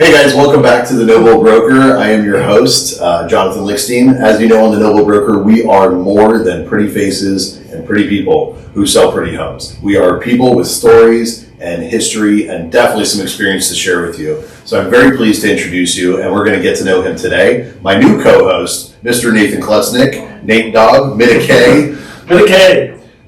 Hey guys, welcome back to The Noble Broker. I am your host, Jonathan Lickstein. As you know on The Noble Broker, we are more than pretty faces and pretty people who sell pretty homes. We are people with stories and history and definitely some experience to share with you. So I'm very pleased to introduce you, and we're going to get to know him today. My new co-host, Mr. Nathan Klutznick, Nate Dogg, Mid K.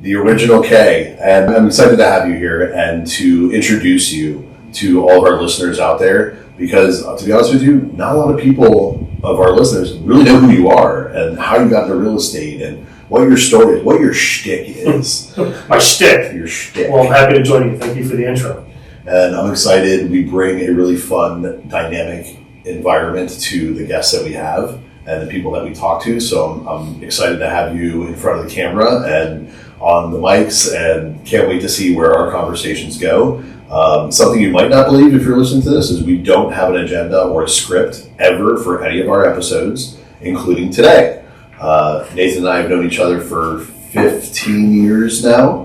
The original K. And I'm excited to have you here and to introduce you to all of our listeners out there. Because, to be honest with you, not a lot of people of our listeners really know who you are and how you got into real estate and what your story is, what your shtick is. My shtick? Your shtick. Well, I'm happy to join you. Thank you for the intro. And I'm excited. We bring a really fun, dynamic environment to the guests that we have and the people that we talk to. So I'm excited to have you in front of the camera and on the mics, and can't wait to see where our conversations go. Something you might not believe if you're listening to this is we don't have an agenda or a script ever for any of our episodes, including today. Nathan and I have known each other for 15 years now,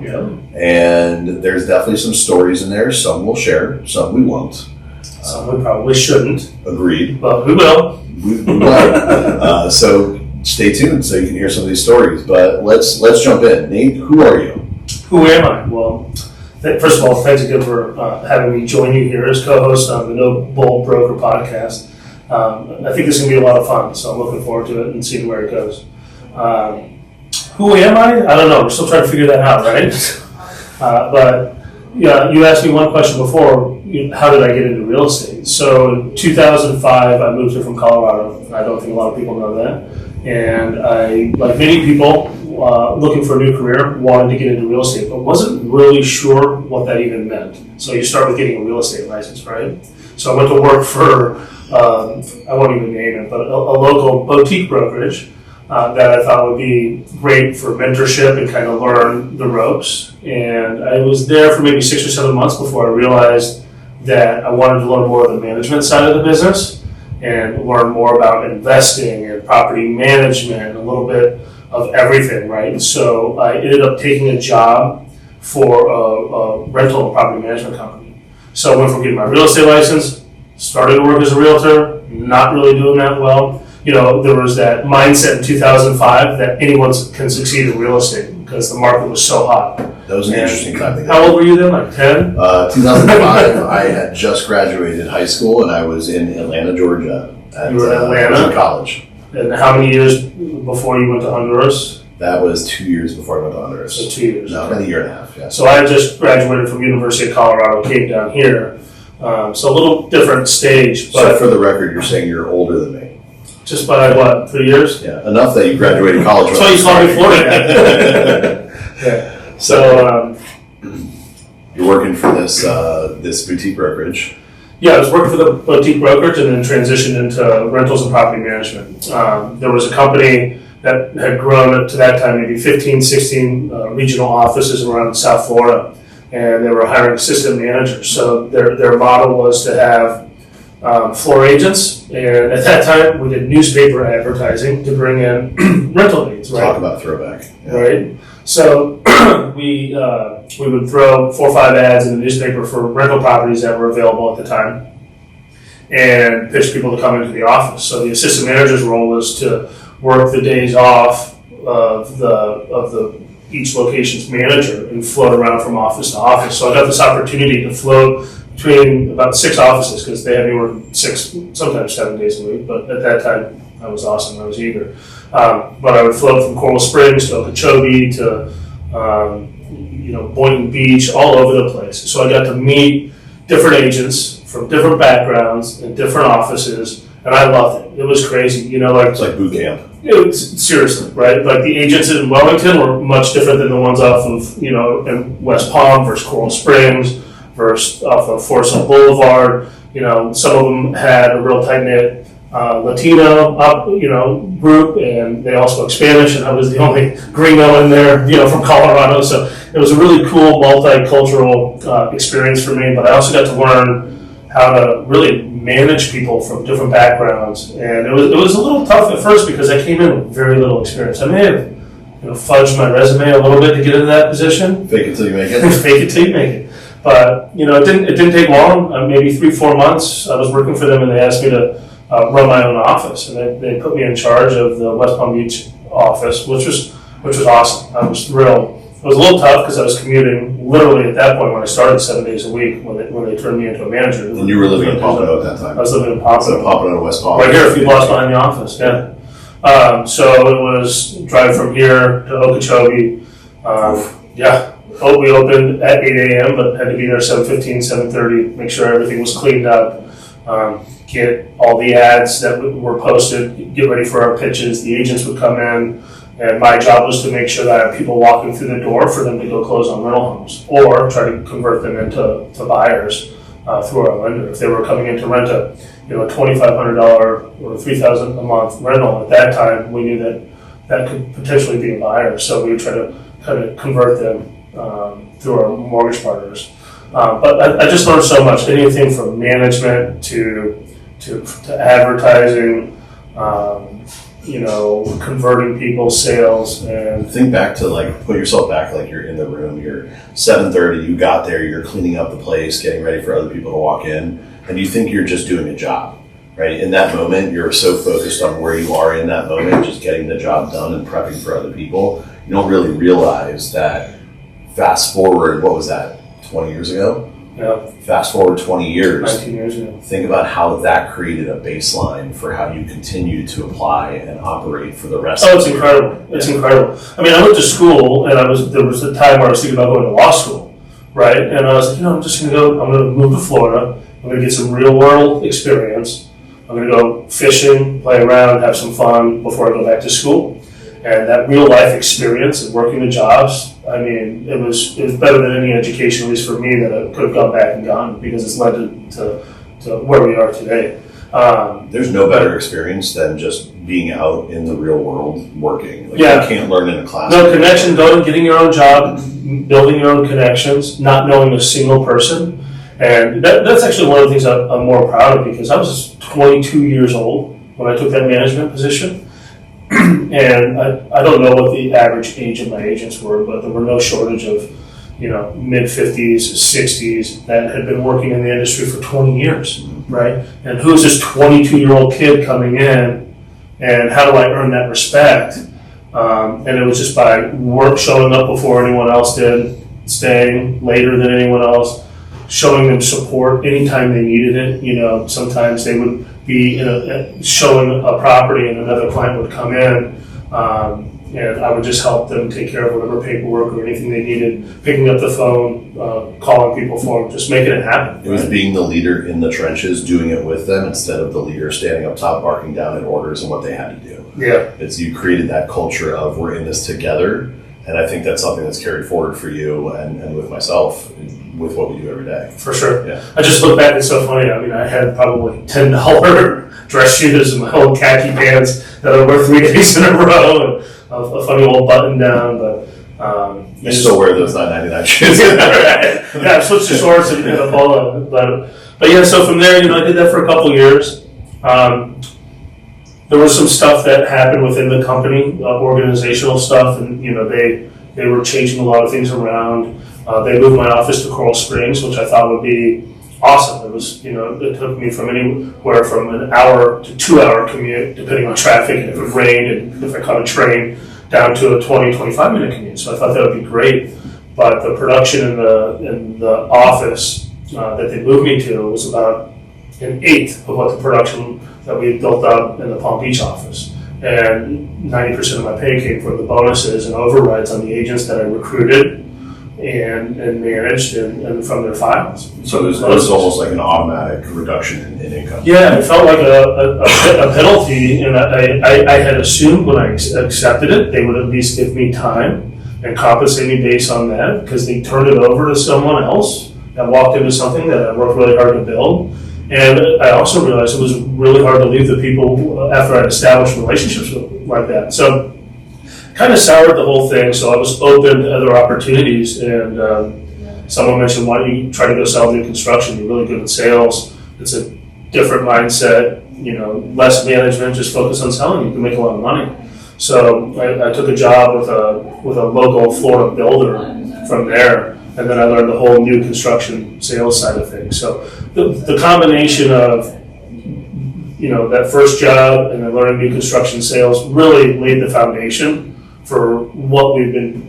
and there's definitely some stories in there. Some we'll share, some we won't. Some we probably shouldn't. Agreed. But we will. We will. So stay tuned so you can hear some of these stories. But let's jump in. Nate, who are you? Who am I? Well, first of all, thanks again for having me join you here as co-host on the Noble Broker podcast. I think this is going to be a lot of fun, so I'm looking forward to it and seeing where it goes. Who am I? I don't know. We're still trying to figure that out, right? But yeah, you asked me one question before, how did I get into real estate? So in 2005, I moved here from Colorado. I don't think a lot of people know that. And I, like many people, looking for a new career, wanted to get into real estate, but wasn't really sure what that even meant. So you start with getting a real estate license, right? So I went to work for, I won't even name it, but a local boutique brokerage that I thought would be great for mentorship and kind of learn the ropes. And I was there for maybe 6 or 7 months before I realized that I wanted to learn more of the management side of the business and learn more about investing and property management and a little bit of everything, right? So I ended up taking a job for a rental property management company. So I went from getting my real estate license, started to work as a realtor, not really doing that well. You know, there was that mindset in 2005 that anyone can succeed in real estate because the market was so hot. That was an interesting time to go. How old were you then, like 10? 2005, I had just graduated high school and I was in Atlanta, Georgia. You were in Atlanta? In college. And how many years before you went to Honduras? That was 2 years before I went to Honduras. So 2 years. No, about a year and a half, yeah. So I had just graduated from University of Colorado, came down here. So a little different stage. But So for the record, you're saying you're older than me. Just by, what, 3 years? Yeah, enough that you graduated college. That's why you called me Florida. Yeah. So you're working for this boutique brokerage. Yeah, I was working for the boutique brokerage and then transitioned into rentals and property management. There was a company that had grown to that time maybe 15, 16 regional offices around South Florida, and they were hiring assistant managers. So their model was to have floor agents, and at that time we did newspaper advertising to bring in rental leads. Right? Talk about throwback. Yeah. Right. So we would throw 4 or 5 ads in the newspaper for rental properties that were available at the time, and pitch people to come into the office. So the assistant manager's role was to work the days off of the each location's manager and float around from office to office. So I got this opportunity to float between about 6 offices because they had me work 6, sometimes 7 days a week. But at that time, I was awesome. I was eager. But I would float from Coral Springs to Okeechobee to Boynton Beach, all over the place. So I got to meet different agents from different backgrounds in different offices, and I loved it. It was crazy, It's like boot camp. Seriously, right? Like the agents in Wellington were much different than the ones off of, in West Palm versus Coral Springs versus off of Forest Hill Boulevard. Some of them had a real tight-knit Latino group, and they all spoke Spanish, and I was the only gringo in there, from Colorado. So it was a really cool multicultural experience for me. But I also got to learn how to really manage people from different backgrounds, and it was a little tough at first because I came in with very little experience. I may have fudged my resume a little bit to get into that position. Fake it till you make it. Fake it till you make it. But it didn't take long. Maybe 3-4 months. I was working for them, and they asked me to run my own office, and they put me in charge of the West Palm Beach office, which was awesome. I was thrilled. It was a little tough because I was commuting literally at that point when I started 7 days a week when they turned me into a manager. And you were living in Pompano at that time? I was living in Pompano. Pompano, West Palm. Right here, a few blocks behind the office, yeah. So it was drive from here to Okeechobee. We opened at 8 a.m., but had to be there 7:15, 7:30, make sure everything was cleaned up, get all the ads that were posted, get ready for our pitches. The agents would come in, and my job was to make sure that I had people walking through the door for them to go close on rental homes or try to convert them into buyers through our lender. If they were coming in to rent a $2,500 or $3,000 a month rental, at that time we knew that could potentially be a buyer. So we would try to kind of convert them through our mortgage partners. But I just learned so much, anything from management to advertising, converting people, sales, and think back to put yourself back you're in the room, you're 7:30, you got there, you're cleaning up the place, getting ready for other people to walk in, and you think you're just doing a job, right? In that moment, you're so focused on where you are in that moment, just getting the job done and prepping for other people. You don't really realize that fast forward, what was that, 20 years ago? Yeah. Fast forward 20 years. 19 years ago. Think about how that created a baseline for how you continue to apply and operate for the rest of it's incredible. It's incredible. I mean, I went to school, and there was a time where I was thinking about going to law school, right? And I was like, I'm just going to go, I'm going to move to Florida. I'm going to get some real world experience. I'm going to go fishing, play around, have some fun before I go back to school. And that real life experience of working the jobs, I mean, it was better than any education, at least for me, that I could have gone back and gotten, because it's led to where we are today. There's no better experience than just being out in the real world working. You can't learn in a class. No connection, getting your own job, building your own connections, not knowing a single person. And that's actually one of the things I'm more proud of, because I was 22 years old when I took that management position. And I don't know what the average age of my agents were, but there were no shortage of, mid-50s, 60s that had been working in the industry for 20 years, right? And who's this 22-year-old kid coming in, and how do I earn that respect? And it was just by showing up before anyone else did, staying later than anyone else, showing them support anytime they needed it. Sometimes they would be showing a property and another client would come in, and I would just help them take care of whatever paperwork or anything they needed, picking up the phone, calling people for them, just making it happen. It was being the leader in the trenches, doing it with them, instead of the leader standing up top, barking down at orders and what they had to do. Yeah. You created that culture of we're in this together, and I think that's something that's carried forward for you and with myself, with what we do every day. For sure. Yeah. I just look back, it's so funny. I mean, I had probably $10 dress shoes and my old khaki pants that I wore 3 days in a row, and a funny old button down, but you still wear those $9.99 shoes. Yeah, I switched to shorts and a polo, but yeah. So from there, I did that for a couple years. There was some stuff that happened within the company, organizational stuff, and they were changing a lot of things around. They moved my office to Coral Springs, which I thought would be awesome. It was, it took me from anywhere from an hour to 2 hour commute, depending on traffic, and if it rained, and if I caught a train, down to a 20-25 minute commute. So I thought that would be great. But the production in the office that they moved me to was about an eighth of what the production that we had built up in the Palm Beach office. And 90% of my pay came from the bonuses and overrides on the agents that I recruited and managed and from their files. So it was almost like an automatic reduction in income. Yeah, it felt like a penalty, and I had assumed when I accepted it, they would at least give me time and compensate me based on that, because they turned it over to someone else that walked into something that I worked really hard to build. And I also realized it was really hard to leave the people after I'd established relationships like that. So kind of soured the whole thing, so I was open to other opportunities, and someone mentioned, why don't you try to go sell new construction? You're really good at sales. It's a different mindset, less management, just focus on selling. You can make a lot of money. So I took a job with a local Florida builder from there, and then I learned the whole new construction sales side of things. So the combination of that first job and then learning new construction sales really laid the foundation for what we've been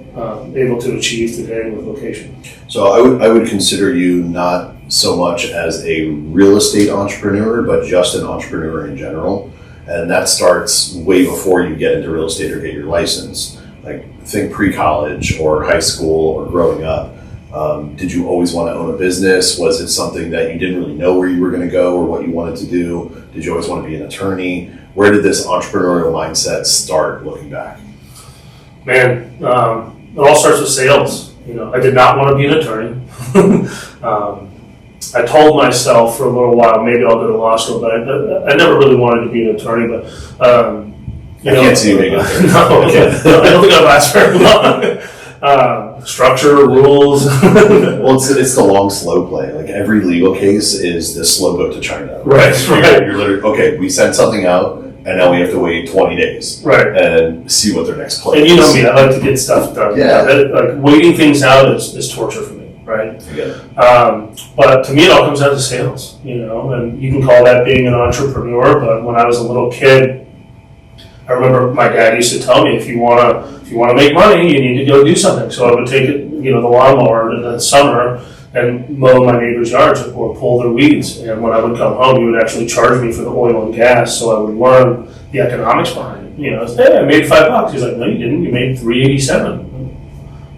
able to achieve today with Lokation. So I would consider you not so much as a real estate entrepreneur, but just an entrepreneur in general. And that starts way before you get into real estate or get your license. Like think pre-college or high school or growing up. Did you always want to own a business? Was it something that you didn't really know where you were going to go or what you wanted to do? Did you always want to be an attorney? Where did this entrepreneurial mindset start looking back? Man, it all starts with sales. I did not want to be an attorney. I told myself for a little while, maybe I'll go to law school, but I never really wanted to be an attorney. But I can't see you being an attorney. No, I don't think I'll last very long. Structure, rules. Well, it's the long, slow play. Like every legal case is the slow boat to China. Right. You're literally, okay, we sent something out, and now we have to wait 20 days. Right. And see what their next play is. And is. you know me, I like to get stuff done. Yeah. Like waiting things out is torture for me, right? I get it. But to me, it all comes down to sales, and you can call that being an entrepreneur, but when I was a little kid, I remember my dad used to tell me, if you want to make money, you need to go do something. So I would take the lawnmower in the summer and mow my neighbor's yards or pull their weeds. And when I would come home, he would actually charge me for the oil and gas, so I would learn the economics behind it. Hey, I made $5. He's like, no, you didn't. You made $3.87.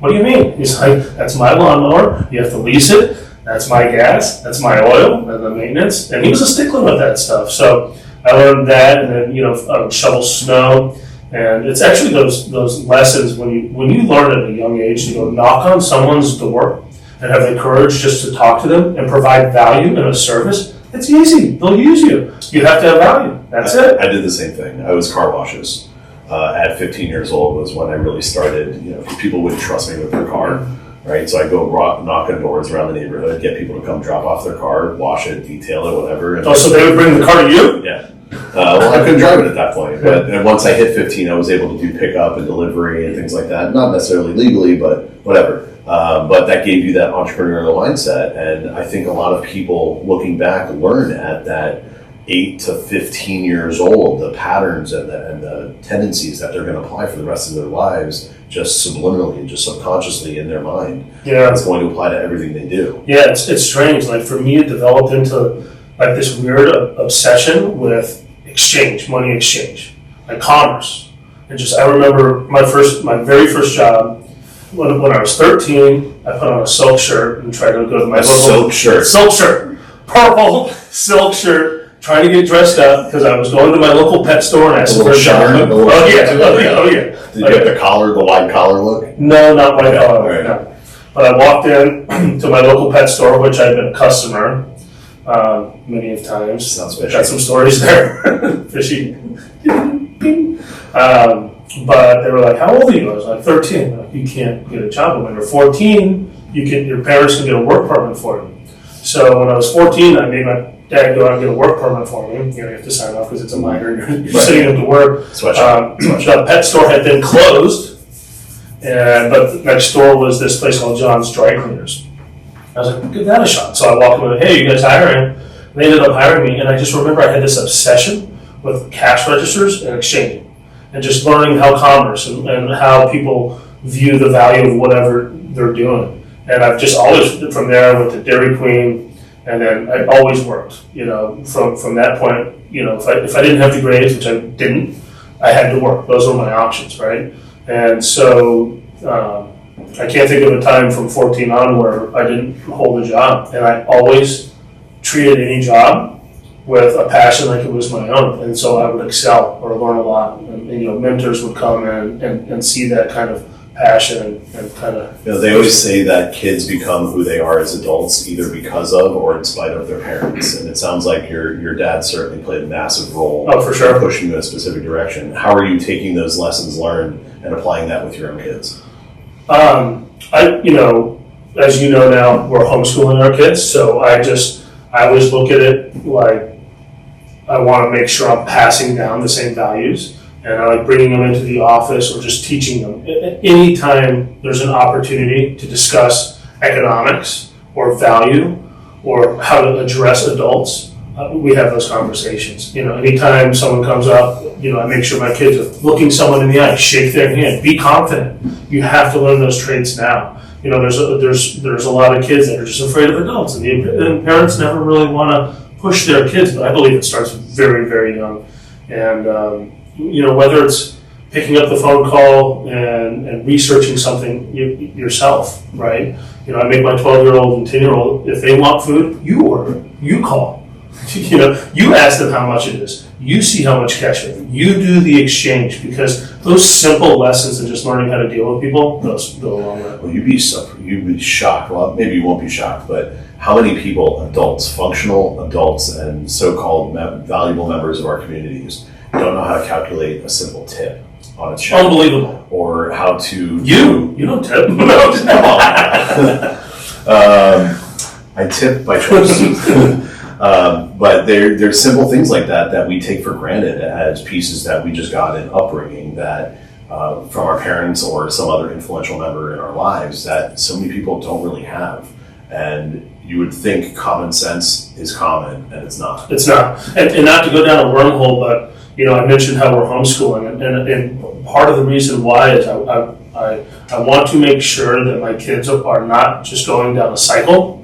What do you mean? He's like, that's my lawnmower. You have to lease it. That's my gas. That's my oil and the maintenance. And he was a stickler with that stuff. So I learned that, and then shovel snow, and it's actually those lessons when you learn at a young age to go knock on someone's door and have the courage just to talk to them and provide value in a service. It's easy. They'll use you. You have to have value. That's it. I did the same thing. I was car washes. At 15 years old was when I really started. People wouldn't trust me with their car. Right, so I go knock on doors around the neighborhood, get people to come drop off their car, wash it, detail it, whatever. And so they would bring the car to you? Yeah. Well, I couldn't drive it at that point, but and once I hit 15, I was able to do pickup and delivery and things like that. Not necessarily legally, but whatever. But that gave you that entrepreneurial mindset, and I think a lot of people looking back learn at that 8 to 15 years old the patterns and the tendencies that they're going to apply for the rest of their lives, just subliminally and just subconsciously in their mind. Yeah, it's going to apply to everything they do. Yeah, it's strange. Like for me, it developed into like this weird obsession with exchange, money exchange, like commerce. And I remember my very first job when I was 13. I put on a silk shirt and tried to go to my local silk shirt, purple silk shirt. Trying to get dressed up because I was going to my local pet store and asked for a job. Oh yeah. Did you get the wide collar look? No, not wide collar. Right. No. But I walked in to my local pet store, which I've been a customer many of times. Sounds fishy. Got some stories there. Fishy. But they were like, "How old are you?" I was like, 13. Like, you can't get a job when you're 14. Your parents can get a work permit for you. So when I was 14, I made my dad go out and get a work permit for me. You have to sign off because it's a minor. You're sitting up to work. The pet store had been closed, but next door was this place called John's Dry Cleaners. I was like, give that a shot. So I walked in and hey, you guys hiring? They ended up hiring me, and I just remember I had this obsession with cash registers and exchanging, and just learning how commerce and how people view the value of whatever they're doing. And I've just always, from there, I went to Dairy Queen, and then I always worked. From that point, if I didn't have the grades, which I didn't, I had to work. Those were my options, right? And so I can't think of a time from 14 on where I didn't hold a job, and I always treated any job with a passion like it was my own, and so I would excel or learn a lot, and mentors would come in and see that kind of passion and kind of. They always say that kids become who they are as adults either because of or in spite of their parents, and it sounds like your dad certainly played a massive role. Oh, for sure. Pushing you in a specific direction. How are you taking those lessons learned and applying that with your own kids? As you know now, we're homeschooling our kids, so I always look at it like I want to make sure I'm passing down the same values, and I like bringing them into the office or just teaching them. Anytime there's an opportunity to discuss economics or value or how to address adults, we have those conversations. Anytime someone comes up, I make sure my kids are looking someone in the eye, shake their hand, be confident. You have to learn those traits now. There's a lot of kids that are just afraid of adults, and parents never really want to push their kids, but I believe it starts very, very young. And, whether it's picking up the phone call and researching something yourself, right? I make my 12-year-old and 10-year-old, if they want food, you order, you call. You ask them how much it is. You see how much ketchup. You do the exchange, because those simple lessons and just learning how to deal with people goes a long way. Well, you'd be shocked. Well, maybe you won't be shocked, but how many people, adults, functional adults, and so-called valuable members of our communities, don't know how to calculate a simple tip on a check? Unbelievable. Or how to... You don't tip. No, come on. I tip by choice. But there's simple things like that we take for granted as pieces that we just got in upbringing that from our parents or some other influential member in our lives that so many people don't really have. And you would think common sense is common, and it's not. It's not. And not to go down a wormhole, but I mentioned how we're homeschooling, and part of the reason why is I want to make sure that my kids are not just going down a cycle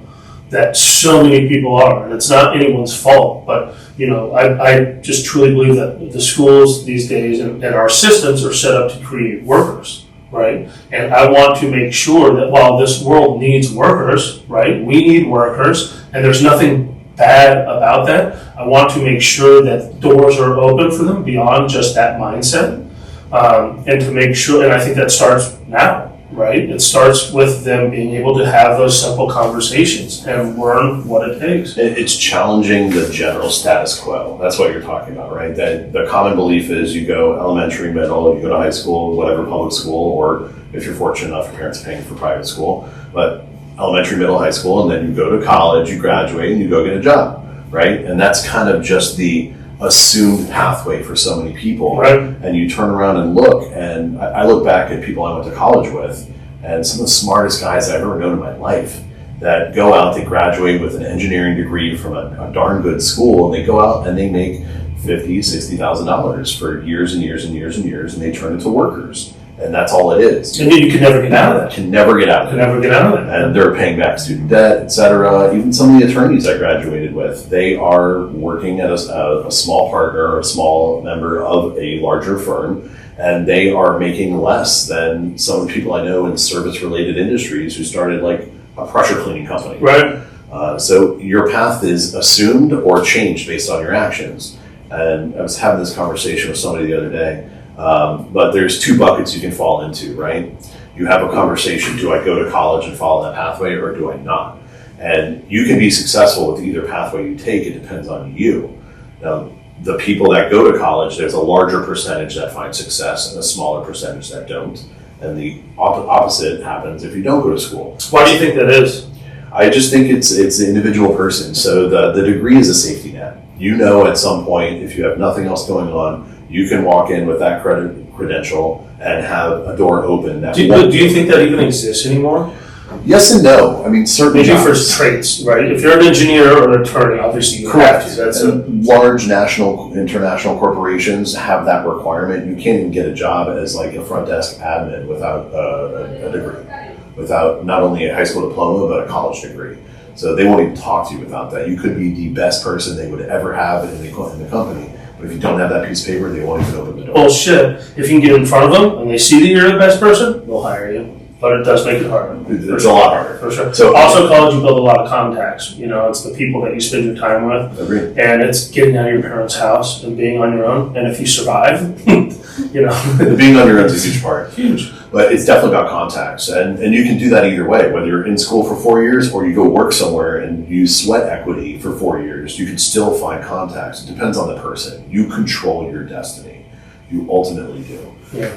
that so many people are, and it's not anyone's fault, but I just truly believe that the schools these days and our systems are set up to create workers, right? And I want to make sure that while this world needs workers, right, we need workers, and there's nothing bad about that. I want to make sure that doors are open for them beyond just that mindset, and to make sure, and I think that starts now. Right? It starts with them being able to have those simple conversations and learn what it takes. It's challenging the general status quo. That's what you're talking about, right? That the common belief is you go elementary, middle, you go to high school, whatever public school, or if you're fortunate enough, your parents are paying for private school, but elementary, middle, high school, and then you go to college, you graduate, and you go get a job, right? And that's kind of just the assumed pathway for so many people, right? And you turn around and look, and I look back at people I went to college with, and some of the smartest guys I've ever known in my life that go out, they graduate with an engineering degree from a darn good school, and they go out and they make $50,000, $60,000 for years and years and years and years, and they turn into workers. And that's all it is. And you can never get out of that. Can never get out of it. Can never get out of it. And they're paying back student debt, etc. Even some of the attorneys I graduated with, they are working at a small partner or a small member of a larger firm, and they are making less than some of the people I know in service-related industries who started like a pressure cleaning company. Right. So your path is assumed or changed based on your actions. And I was having this conversation with somebody the other day. But there's two buckets you can fall into, right? You have a conversation, do I go to college and follow that pathway or do I not? And you can be successful with either pathway you take, it depends on you. Now, the people that go to college, there's a larger percentage that find success and a smaller percentage that don't. And the opposite happens if you don't go to school. Why do you think that is? I just think it's the individual person. So the degree is a safety net. At some point, if you have nothing else going on, you can walk in with that credential and have a door open. Do you think that even exists anymore? Yes and no. I mean, certainly maybe for traits, right? If you're an engineer or an attorney, obviously you have to. That's large international corporations have that requirement. You can't even get a job as like a front desk admin without a degree, without not only a high school diploma, but a college degree. So they won't even talk to you without that. You could be the best person they would ever have in the company. But if you don't have that piece of paper, they won't even open the door. Bullshit. If you can get in front of them and they see that you're the best person, they'll hire you. But it does make it harder. It's a lot harder. For sure. So also, college, you build a lot of contacts. It's the people that you spend your time with. Agreed. And it's getting out of your parents' house and being on your own. And if you survive, Being on your own is a huge part. Huge. But it's definitely about contacts. And you can do that either way. Whether you're in school for 4 years or you go work somewhere and use sweat equity for 4 years, you can still find contacts. It depends on the person. You control your destiny. You ultimately do. Yeah.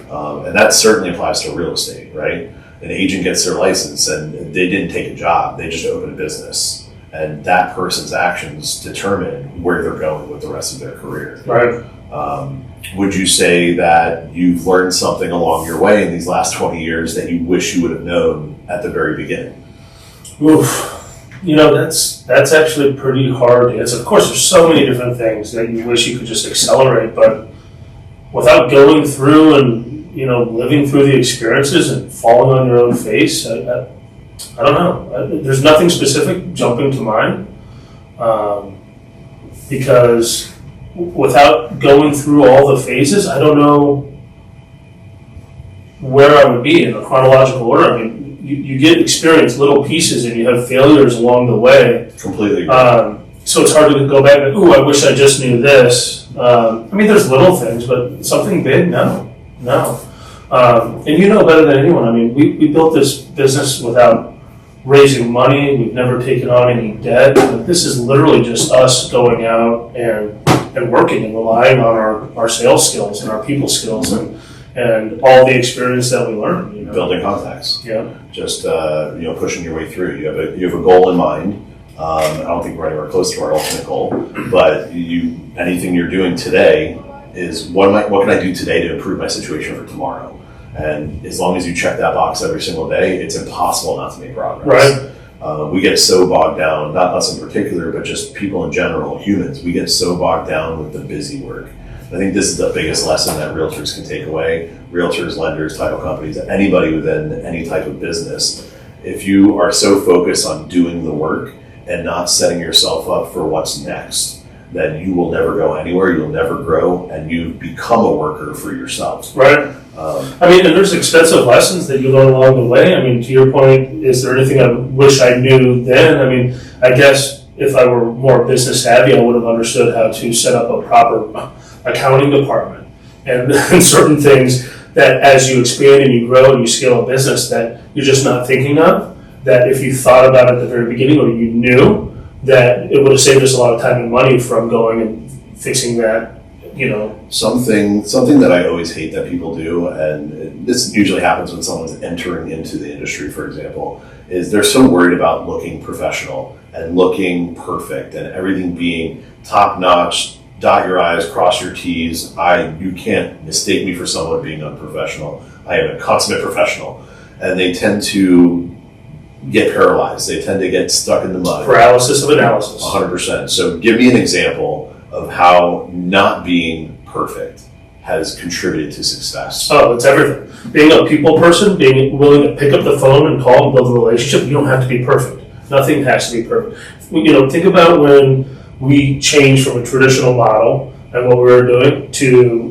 And that certainly applies to real estate, right? An agent gets their license and they didn't take a job. They just opened a business. And that person's actions determine where they're going with the rest of their career. Right. Would you say that you've learned something along your way in these last 20 years that you wish you would have known at the very beginning? Oof. That's actually pretty hard to answer. Of course, there's so many different things that you wish you could just accelerate, but without going through and living through the experiences and falling on your own face, I don't know. There's nothing specific jumping to mind, because without going through all the phases, I don't know where I would be in a chronological order. I mean, you get experience little pieces and you have failures along the way. Completely. So it's hard to go back and, I wish I just knew this. There's little things, but something big, no. And you know better than anyone. I mean, we built this business without raising money. We've never taken on any debt. This is literally just us going out and working and relying on our sales skills and our people skills and all the experience that we learn. Building contacts. Yeah. Just pushing your way through. You have a goal in mind. I don't think we're anywhere close to our ultimate goal, but anything you're doing today is what can I do today to improve my situation for tomorrow? And as long as you check that box every single day, it's impossible not to make progress. Right. We get so bogged down, not us in particular, but just people in general, humans, we get so bogged down with the busy work. I think this is the biggest lesson that realtors can take away. Realtors, lenders, title companies, anybody within any type of business. If you are so focused on doing the work and not setting yourself up for what's next, then you will never go anywhere, you'll never grow, and you become a worker for yourself. Right. And there's expensive lessons that you learn along the way. I mean, to your point, is there anything I wish I knew then? I mean, I guess if I were more business savvy, I would have understood how to set up a proper accounting department and certain things that as you expand and you grow and you scale a business that you're just not thinking of, that if you thought about it at the very beginning or you knew, that it would have saved us a lot of time and money from going and fixing that. Something that I always hate that people do, and this usually happens when someone's entering into the industry, for example, is they're so worried about looking professional and looking perfect and everything being top notch, dot your I's, cross your T's. You can't mistake me for someone being unprofessional. I am a consummate professional. And they tend to get paralyzed. They tend to get stuck in the mud. Paralysis of analysis. 100%. So give me an example of how not being perfect has contributed to success. Oh, it's everything. Being a people person, being willing to pick up the phone and call and build a relationship, you don't have to be perfect. Nothing has to be perfect. Think about when we changed from a traditional model and what we were doing to,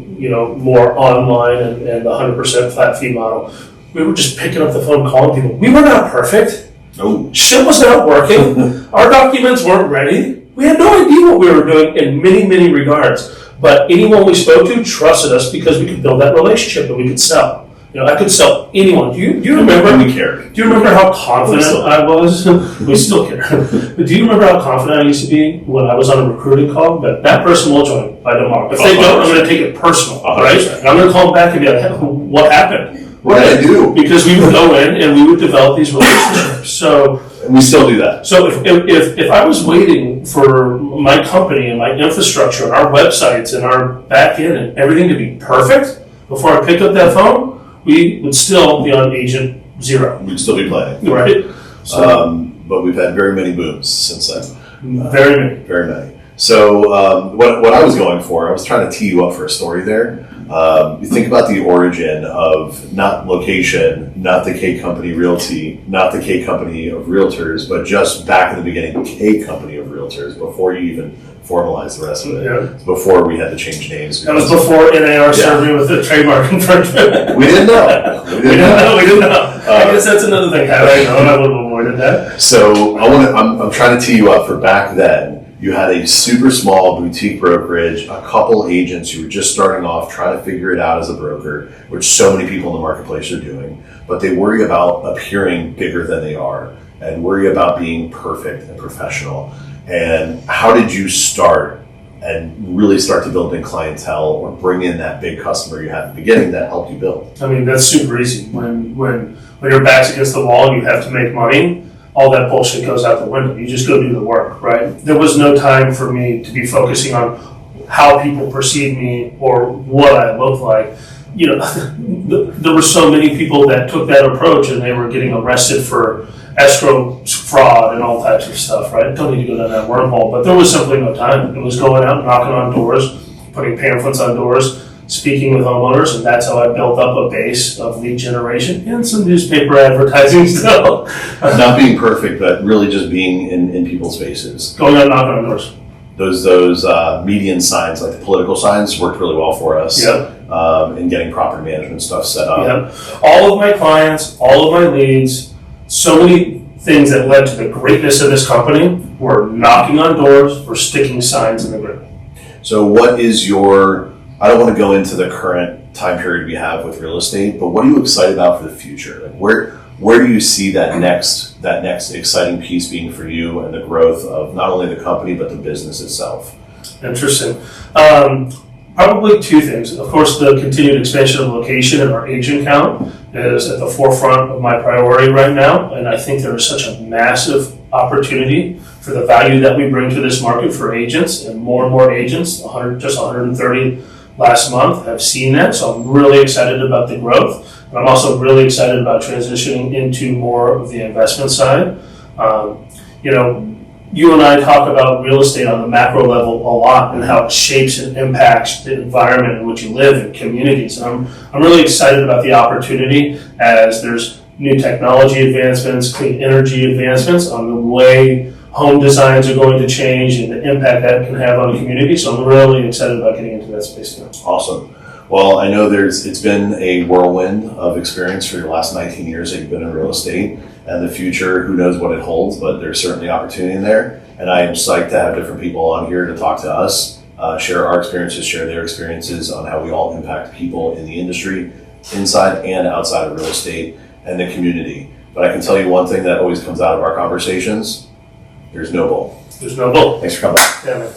more online and the 100% flat fee model. We were just picking up the phone, calling people. We were not perfect. No. Shit was not working. Our documents weren't ready. We had no idea what we were doing in many, many regards. But anyone we spoke to trusted us because we could build that relationship and we could sell. I could sell anyone. Do you remember? We cared. Do you remember how confident I was? We still care. But do you remember how confident I used to be when I was on a recruiting call? That person will join by tomorrow. If they don't, I'm going to take it personal, right? And I'm going to call them back and be like, hey, what happened? What did I do? Because we would go in and we would develop these relationships. So and we still do that. So if I was waiting for my company and my infrastructure and our websites and our back end and everything to be perfect before I picked up that phone, we would still be on agent 0. We'd still be playing. Right. So, but we've had very many booms since then. Very many. Very many. So what I was going for, I was trying to tee you up for a story there. You think about the origin of not Lokation, not the K Company Realty, not the K Company of Realtors, but just back in the beginning, K Company of Realtors, before you even formalized the rest of it. Yeah. Before we had to change names. That was before NAR served me with the trademark infringement. We didn't know. We didn't know. I guess that's another thing. Had I known, I would have avoided that. So I'm trying to tee you up for back then. You had a super small boutique brokerage, a couple agents. You were just starting off, trying to figure it out as a broker, which so many people in the marketplace are doing. But they worry about appearing bigger than they are and worry about being perfect and professional. And how did you start and really start to build in clientele or bring in that big customer you had at the beginning that helped you build? I mean, that's super easy. When your back's against the wall and you have to make money, all that bullshit goes out the window. You just go do the work, right? There was no time for me to be focusing on how people perceive me or what I look like. There were so many people that took that approach and they were getting arrested for escrow fraud and all types of stuff, right? Don't need to go down that wormhole, but there was simply no time. It was going out, knocking on doors, putting pamphlets on doors, speaking with homeowners, and that's how I built up a base of lead generation and some newspaper advertising still. Not being perfect, but really just being in people's faces. Going out, knocking on doors. Those median signs, like the political signs, worked really well for us. Yep. In getting property management stuff set up. Yep. All of my clients, all of my leads, so many things that led to the greatness of this company were knocking on doors or sticking signs in the grid. So what is your, I don't want to go into the current time period we have with real estate, but what are you excited about for the future? Like where do you see that next exciting piece being for you and the growth of not only the company, but the business itself? Interesting. Probably two things. Of course, the continued expansion of location and our agent count is at the forefront of my priority right now, and I think there is such a massive opportunity for the value that we bring to this market for agents, and more agents, just 130 last month, have seen that, so I'm really excited about the growth, and I'm also really excited about transitioning into more of the investment side. You and I talk about real estate on the macro level a lot and how it shapes and impacts the environment in which you live and communities. And I'm really excited about the opportunity as there's new technology advancements, clean energy advancements on the way home designs are going to change and the impact that can have on a community. So I'm really excited about getting into that space now. Awesome. Well, I know it's been a whirlwind of experience for your last 19 years that you've been in real estate. And the future, who knows what it holds, but there's certainly opportunity in there. And I am psyched to have different people on here to talk to us, share our experiences, share their experiences on how we all impact people in the industry, inside and outside of real estate and the community. But I can tell you one thing that always comes out of our conversations: there's no bull. There's no bull. Thanks for coming. Yeah, man.